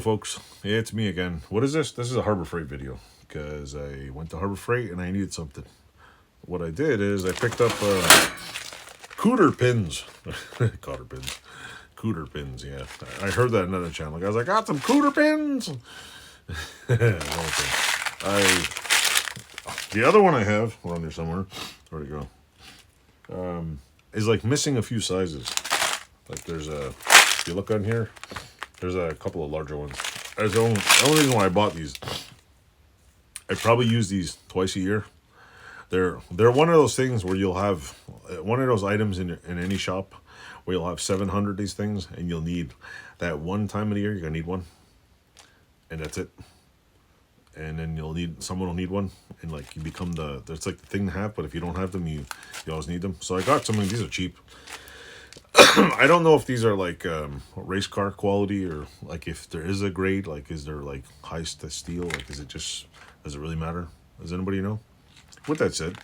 folks, it's me again. What is this? This is a Harbor Freight video because I went to Harbor Freight and I needed something. What I did is I picked up cooter pins. Cooter pins, yeah. I heard that in another channel. Guys, I got some cooter pins. The other one I have, around there somewhere, where'd it go? Is like missing a few sizes. Like there's if you look on here, there's a couple of larger ones. The only reason why I bought these, I probably use these twice a year. They're one of those things where you'll have one of those items in any shop where you'll have 700 of these things, and you'll need that one time of the year. You're gonna need one, and that's it. And then someone will need one, and like you become that's like the thing to have. But if you don't have them, you always need them. So I got some of these are cheap. I don't know if these are like race car quality, or like if there is a grade, like is there like high steel, like does it really matter? Does anybody know? With that said,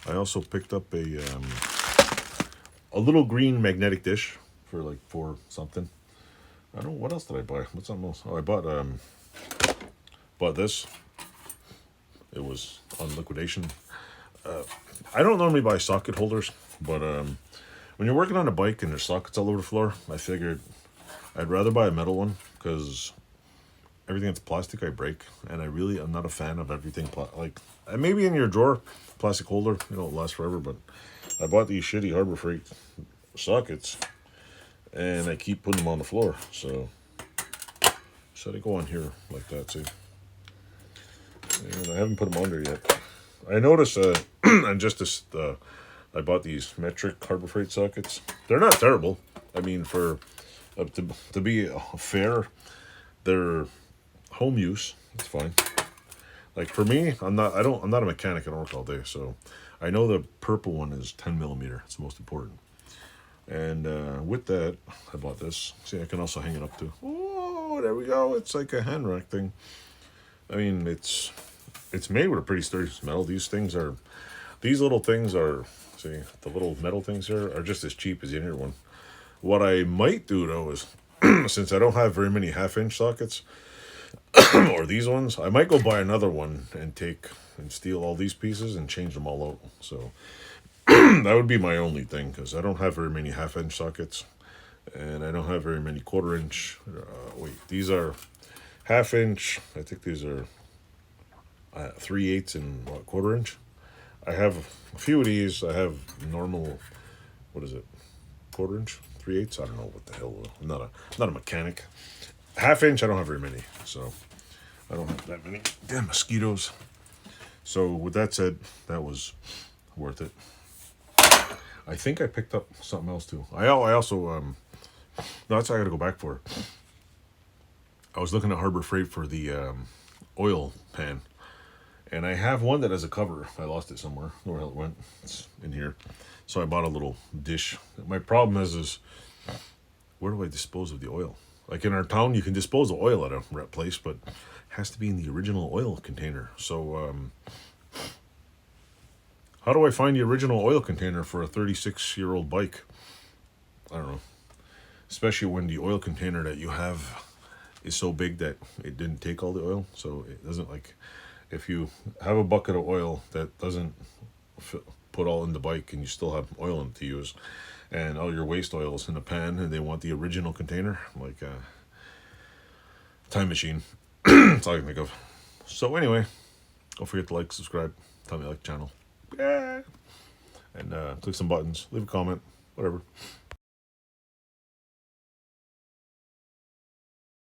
I also picked up a little green magnetic dish for like $4 something. I don't know, what else did I buy? What's something else? Oh, I bought this. It was on liquidation. I don't normally buy socket holders, but when you're working on a bike and there's sockets all over the floor, I figured I'd rather buy a metal one because everything that's plastic I break, and I'm not a fan of everything like maybe in your drawer plastic holder, it lasts forever. But I bought these shitty Harbor Freight sockets, and I keep putting them on the floor. So they go on here like that too. And I haven't put them under yet. I noticed and just this I bought these metric Harbor Freight sockets. They're not terrible. I mean, for to be fair, they're home use. It's fine. Like for me, I'm not a mechanic. I don't work all day, so I know the purple one is 10 millimeter. It's the most important. And with that, I bought this. See, I can also hang it up too. Oh, there we go. It's like a hand rack thing. I mean, it's made with a pretty sturdy metal. These little things are. See, the little metal things here are just as cheap as the inner one. What I might do though is, since I don't have very many half-inch sockets, or these ones, I might go buy another one and steal all these pieces and change them all out. So that would be my only thing, because I don't have very many half-inch sockets, and I don't have very many quarter-inch. These are half-inch. I think these are 3/8 and quarter-inch. I have a few of these. I have normal, what is it, quarter-inch, 3/8. I don't know what the hell. I'm not a mechanic. Half-inch, I don't have very many, so I don't have that many. Damn mosquitoes. So with that said, that was worth it. I think I picked up something else too. I also no, that's what I got to go back for. I was looking at Harbor Freight for the oil pan. And I have one that has a cover. I lost it somewhere. I don't know where it went. It's in here. So I bought a little dish. My problem is where do I dispose of the oil? Like in our town, you can dispose of oil at a place, but it has to be in the original oil container. So how do I find the original oil container for a 36-year-old bike? I don't know. Especially when the oil container that you have is so big that it didn't take all the oil. So it doesn't like... If you have a bucket of oil that doesn't put all in the bike, and you still have oil in it to use, and all your waste oil is in the pan, and they want the original container, like a time machine. That's all I can think of. So anyway, don't forget to like, subscribe, tell me you like the channel. Yeah. And click some buttons, leave a comment, whatever.